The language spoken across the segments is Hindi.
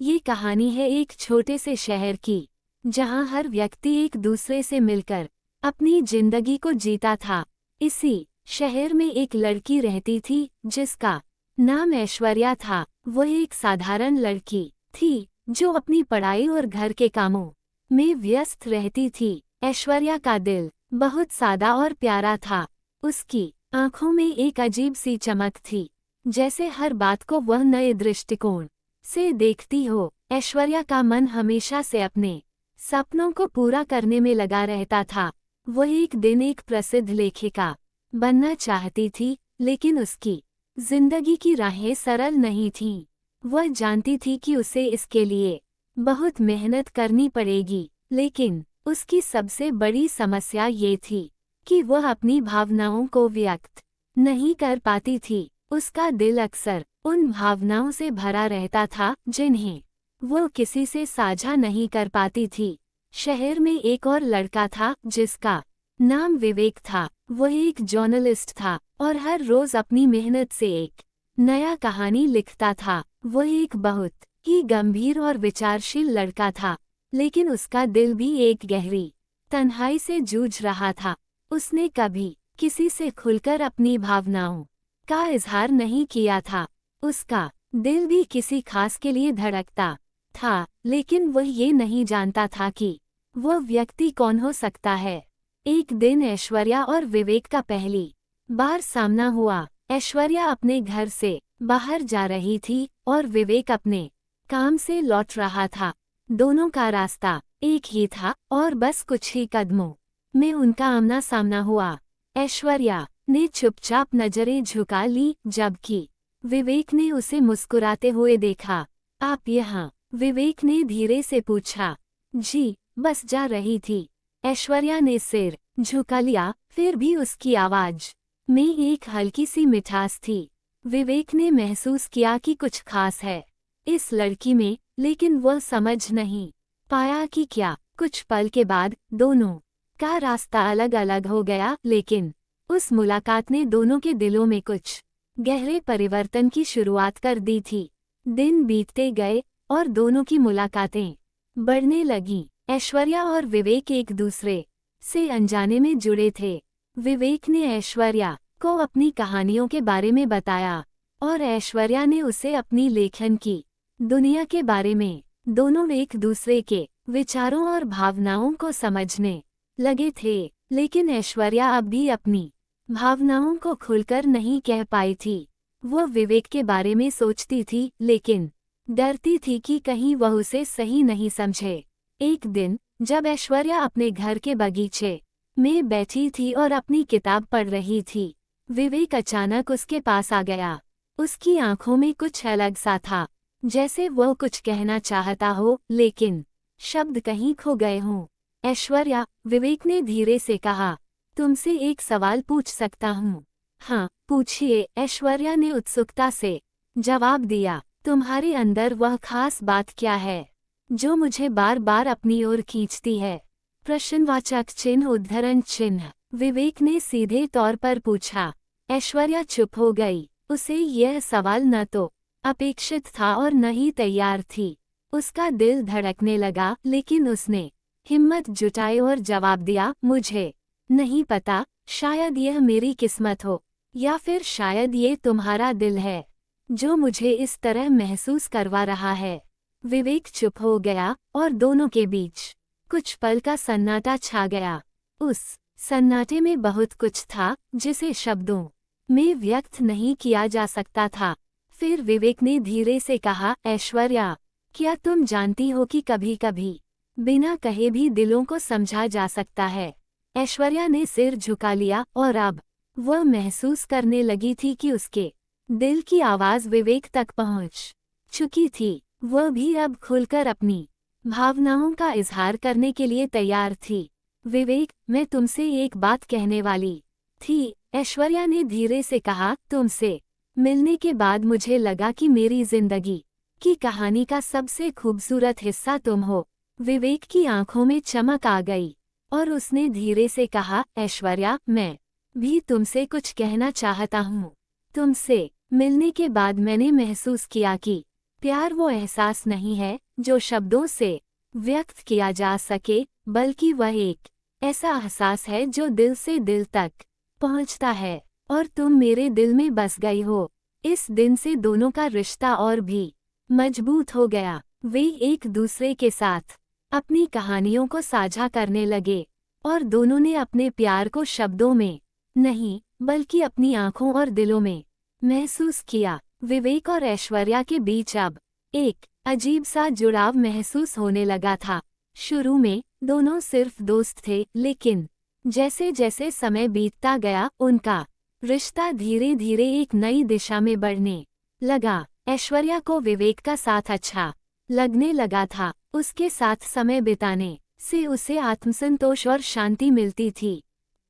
ये कहानी है एक छोटे से शहर की, जहां हर व्यक्ति एक दूसरे से मिलकर अपनी जिंदगी को जीता था। इसी शहर में एक लड़की रहती थी जिसका नाम ऐश्वर्या था। वह एक साधारण लड़की थी जो अपनी पढ़ाई और घर के कामों में व्यस्त रहती थी। ऐश्वर्या का दिल बहुत सादा और प्यारा था। उसकी आंखों में एक अजीब सी चमक थी, जैसे हर बात को वह नए दृष्टिकोण से देखती हो। ऐश्वर्या का मन हमेशा से अपने सपनों को पूरा करने में लगा रहता था। वह एक दिन एक प्रसिद्ध लेखिका बनना चाहती थी, लेकिन उसकी जिंदगी की राहें सरल नहीं थीं। वह जानती थी कि उसे इसके लिए बहुत मेहनत करनी पड़ेगी, लेकिन उसकी सबसे बड़ी समस्या ये थी कि वह अपनी भावनाओं को व्यक्त नहीं कर पाती थी। उसका दिल अक्सर उन भावनाओं से भरा रहता था जिन्हें वो किसी से साझा नहीं कर पाती थी। शहर में एक और लड़का था जिसका नाम विवेक था। वह एक जर्नलिस्ट था और हर रोज अपनी मेहनत से एक नया कहानी लिखता था। वह एक बहुत ही गंभीर और विचारशील लड़का था, लेकिन उसका दिल भी एक गहरी तन्हाई से जूझ रहा था। उसने कभी किसी से खुलकर अपनी भावनाओं का इजहार नहीं किया था। उसका दिल भी किसी खास के लिए धड़कता था, लेकिन वह ये नहीं जानता था कि वह व्यक्ति कौन हो सकता है। एक दिन ऐश्वर्या और विवेक का पहली बार सामना हुआ। ऐश्वर्या अपने घर से बाहर जा रही थी और विवेक अपने काम से लौट रहा था। दोनों का रास्ता एक ही था और बस कुछ ही कदमों में उनका आमना सामना हुआ। ऐश्वर्या ने चुपचाप नजरें झुका ली, जबकि विवेक ने उसे मुस्कुराते हुए देखा। आप यहाँ? विवेक ने धीरे से पूछा। जी, बस जा रही थी। ऐश्वर्या ने सिर झुका लिया, फिर भी उसकी आवाज में एक हल्की सी मिठास थी। विवेक ने महसूस किया कि कुछ खास है इस लड़की में, लेकिन वह समझ नहीं पाया कि क्या। कुछ पल के बाद दोनों का रास्ता अलग अलग हो गया, लेकिन उस मुलाकात ने दोनों के दिलों में कुछ गहरे परिवर्तन की शुरुआत कर दी थी। दिन बीतते गए और दोनों की मुलाकातें बढ़ने लगीं। ऐश्वर्या और विवेक एक दूसरे से अनजाने में जुड़े थे। विवेक ने ऐश्वर्या को अपनी कहानियों के बारे में बताया और ऐश्वर्या ने उसे अपनी लेखन की दुनिया के बारे में। दोनों एक दूसरे के विचारों और भावनाओं को समझने लगे थे, लेकिन ऐश्वर्या अब भी अपनी भावनाओं को खुलकर नहीं कह पाई थी। वह विवेक के बारे में सोचती थी, लेकिन डरती थी कि कहीं वह उसे सही नहीं समझे। एक दिन जब ऐश्वर्या अपने घर के बगीचे में बैठी थी और अपनी किताब पढ़ रही थी, विवेक अचानक उसके पास आ गया। उसकी आंखों में कुछ अलग सा था, जैसे वह कुछ कहना चाहता हो, लेकिन शब्द कहीं खो गए हों। ऐश्वर्या, विवेक ने धीरे से कहा, तुमसे एक सवाल पूछ सकता हूँ? हाँ, पूछिए, ऐश्वर्या ने उत्सुकता से जवाब दिया। तुम्हारे अंदर वह खास बात क्या है जो मुझे बार बार अपनी ओर खींचती है? प्रश्नवाचक चिन्ह उद्धरण चिन्ह। विवेक ने सीधे तौर पर पूछा। ऐश्वर्या चुप हो गई। उसे यह सवाल न तो अपेक्षित था और न ही तैयार थी। उसका दिल धड़कने लगा, लेकिन उसने हिम्मत जुटाई और जवाब दिया, मुझे नहीं पता। शायद यह मेरी किस्मत हो, या फिर शायद ये तुम्हारा दिल है जो मुझे इस तरह महसूस करवा रहा है। विवेक चुप हो गया और दोनों के बीच कुछ पल का सन्नाटा छा गया। उस सन्नाटे में बहुत कुछ था जिसे शब्दों में व्यक्त नहीं किया जा सकता था। फिर विवेक ने धीरे से कहा, ऐश्वर्या, क्या तुम जानती हो कि कभी-कभी बिना कहे भी दिलों को समझा जा सकता है? ऐश्वर्या ने सिर झुका लिया और अब वह महसूस करने लगी थी कि उसके दिल की आवाज विवेक तक पहुंच चुकी थी। वह भी अब खुलकर अपनी भावनाओं का इजहार करने के लिए तैयार थी। विवेक, मैं तुमसे एक बात कहने वाली थी, ऐश्वर्या ने धीरे से कहा। तुमसे मिलने के बाद मुझे लगा कि मेरी जिंदगी की कहानी का सबसे खूबसूरत हिस्सा तुम हो। विवेक की आंखों में चमक आ गई और उसने धीरे से कहा, ऐश्वर्या, मैं भी तुमसे कुछ कहना चाहता हूँ। तुमसे मिलने के बाद मैंने महसूस किया कि प्यार वो एहसास नहीं है जो शब्दों से व्यक्त किया जा सके, बल्कि वह एक ऐसा एहसास है जो दिल से दिल तक पहुंचता है। और तुम मेरे दिल में बस गई हो। इस दिन से दोनों का रिश्ता और भी मजबूत हो गया। वे एक दूसरे के साथ अपनी कहानियों को साझा करने लगे और दोनों ने अपने प्यार को शब्दों में नहीं, बल्कि अपनी आंखों और दिलों में महसूस किया। विवेक और ऐश्वर्या के बीच अब एक अजीब सा जुड़ाव महसूस होने लगा था। शुरू में दोनों सिर्फ दोस्त थे, लेकिन जैसे जैसे समय बीतता गया उनका रिश्ता धीरे धीरे एक नई दिशा में बढ़ने लगा। ऐश्वर्या को विवेक का साथ अच्छा लगने लगा था। उसके साथ समय बिताने से उसे आत्मसंतोष और शांति मिलती थी।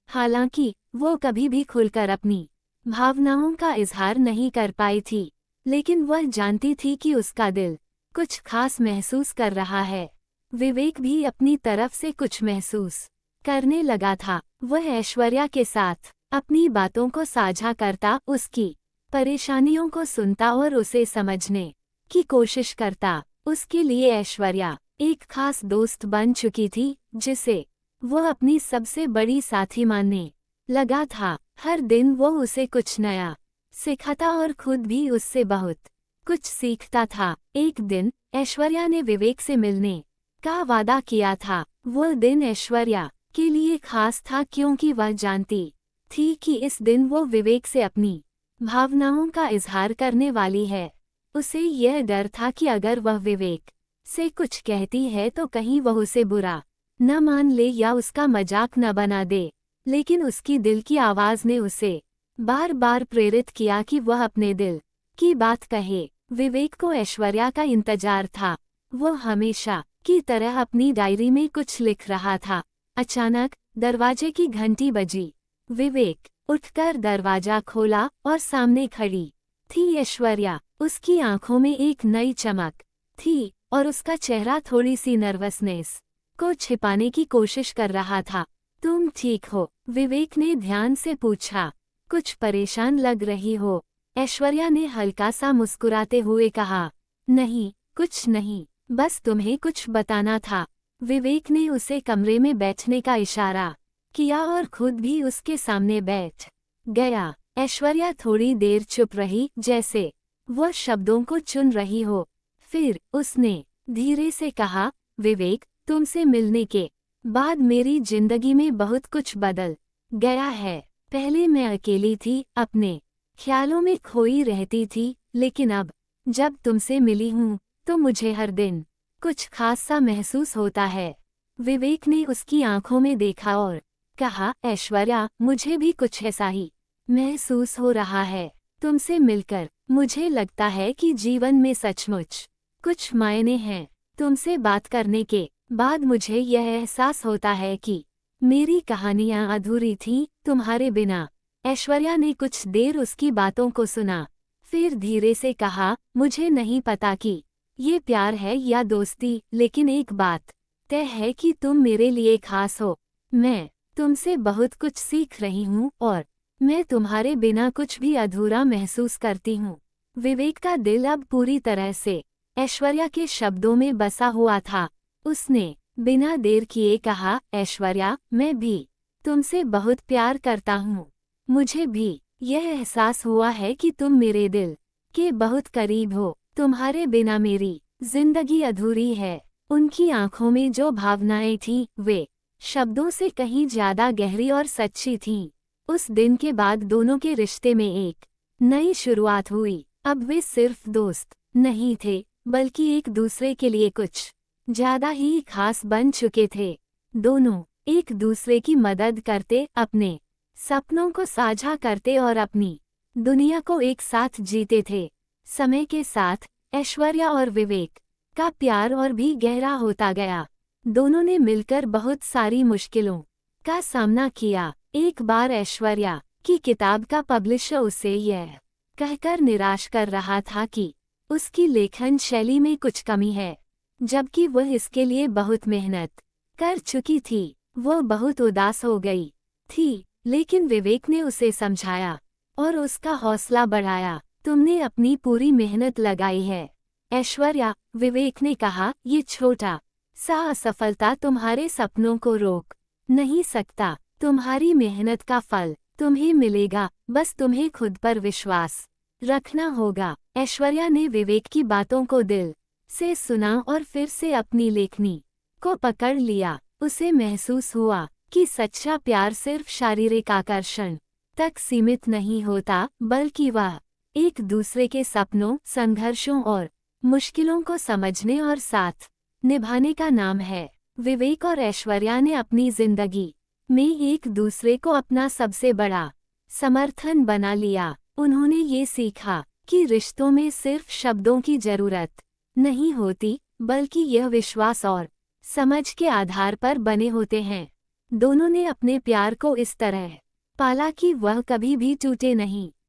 हालांकि वो कभी भी खुलकर अपनी भावनाओं का इजहार नहीं कर पाई थी, लेकिन वह जानती थी कि उसका दिल कुछ खास महसूस कर रहा है। विवेक भी अपनी तरफ से कुछ महसूस करने लगा था। वह ऐश्वर्या के साथ अपनी बातों को साझा करता, उसकी परेशानियों को सुनता और उसे समझने की कोशिश करता। उसके लिए ऐश्वर्या एक खास दोस्त बन चुकी थी, जिसे वह अपनी सबसे बड़ी साथी मानने लगा था। हर दिन वो उसे कुछ नया सिखाता और खुद भी उससे बहुत कुछ सीखता था। एक दिन ऐश्वर्या ने विवेक से मिलने का वादा किया था। वह दिन ऐश्वर्या के लिए खास था क्योंकि वह जानती थी कि इस दिन वो विवेक से अपनी भावनाओं का इजहार करने वाली है। उसे यह डर था कि अगर वह विवेक से कुछ कहती है तो कहीं वह उसे बुरा न मान ले या उसका मजाक न बना दे। लेकिन उसकी दिल की आवाज़ ने उसे बार बार प्रेरित किया कि वह अपने दिल की बात कहे। विवेक को ऐश्वर्या का इंतजार था। वह हमेशा की तरह अपनी डायरी में कुछ लिख रहा था। अचानक दरवाजे की घंटी बजी। विवेक उठकर दरवाजा खोला और सामने खड़ी थी ऐश्वर्या। उसकी आंखों में एक नई चमक थी और उसका चेहरा थोड़ी सी नर्वसनेस को छिपाने की कोशिश कर रहा था। तुम ठीक हो? विवेक ने ध्यान से पूछा। कुछ परेशान लग रही हो? ऐश्वर्या ने हल्का सा मुस्कुराते हुए कहा। नहीं, कुछ नहीं, बस तुम्हें कुछ बताना था। विवेक ने उसे कमरे में बैठने का इशारा किया और खुद भी उसके सामने बैठ गया। ऐश्वर्या थोड़ी देर चुप रही, जैसे वह शब्दों को चुन रही हो। फिर उसने धीरे से कहा, विवेक, तुमसे मिलने के बाद मेरी जिंदगी में बहुत कुछ बदल गया है। पहले मैं अकेली थी, अपने ख्यालों में खोई रहती थी, लेकिन अब जब तुमसे मिली हूँ तो मुझे हर दिन कुछ खास सा महसूस होता है। विवेक ने उसकी आंखों में देखा और कहा, ऐश्वर्या, मुझे भी कुछ ऐसा ही महसूस हो रहा है। तुमसे मिलकर मुझे लगता है कि जीवन में सचमुच कुछ मायने हैं। तुमसे बात करने के बाद मुझे यह एहसास होता है कि मेरी कहानियां अधूरी थीं तुम्हारे बिना। ऐश्वर्या ने कुछ देर उसकी बातों को सुना, फिर धीरे से कहा, मुझे नहीं पता कि ये प्यार है या दोस्ती, लेकिन एक बात तय है कि तुम मेरे लिए खास हो। मैं तुमसे बहुत कुछ सीख रही हूँ और मैं तुम्हारे बिना कुछ भी अधूरा महसूस करती हूँ। विवेक का दिल अब पूरी तरह से ऐश्वर्या के शब्दों में बसा हुआ था। उसने बिना देर किए कहा, ऐश्वर्या, मैं भी तुमसे बहुत प्यार करता हूँ। मुझे भी यह एहसास हुआ है कि तुम मेरे दिल के बहुत करीब हो। तुम्हारे बिना मेरी जिंदगी अधूरी है। उनकी आंखों में जो भावनाएं थीं, वे शब्दों से कहीं ज्यादा गहरी और सच्ची थीं। उस दिन के बाद दोनों के रिश्ते में एक नई शुरुआत हुई। अब वे सिर्फ दोस्त नहीं थे, बल्कि एक दूसरे के लिए कुछ ज्यादा ही खास बन चुके थे। दोनों एक दूसरे की मदद करते, अपने सपनों को साझा करते और अपनी दुनिया को एक साथ जीते थे। समय के साथ ऐश्वर्या और विवेक का प्यार और भी गहरा होता गया। दोनों ने मिलकर बहुत सारी मुश्किलों का सामना किया। एक बार ऐश्वर्या की किताब का पब्लिशर उसे यह कहकर निराश कर रहा था कि उसकी लेखन शैली में कुछ कमी है, जबकि वह इसके लिए बहुत मेहनत कर चुकी थी। वह बहुत उदास हो गई थी, लेकिन विवेक ने उसे समझाया और उसका हौसला बढ़ाया। तुमने अपनी पूरी मेहनत लगाई है, ऐश्वर्या, विवेक ने कहा, ये छोटा सा असफलता तुम्हारे सपनों को रोक नहीं सकता। तुम्हारी मेहनत का फल तुम्हें मिलेगा, बस तुम्हें खुद पर विश्वास रखना होगा। ऐश्वर्या ने विवेक की बातों को दिल से सुना और फिर से अपनी लेखनी को पकड़ लिया। उसे महसूस हुआ कि सच्चा प्यार सिर्फ शारीरिक आकर्षण तक सीमित नहीं होता, बल्कि वह एक दूसरे के सपनों, संघर्षों और मुश्किलों को समझने और साथ निभाने का नाम है। विवेक और ऐश्वर्या ने अपनी जिंदगी में एक दूसरे को अपना सबसे बड़ा समर्थन बना लिया। उन्होंने ये सीखा कि रिश्तों में सिर्फ शब्दों की जरूरत नहीं होती, बल्कि यह विश्वास और समझ के आधार पर बने होते हैं। दोनों ने अपने प्यार को इस तरह पाला कि वह कभी भी टूटे नहीं।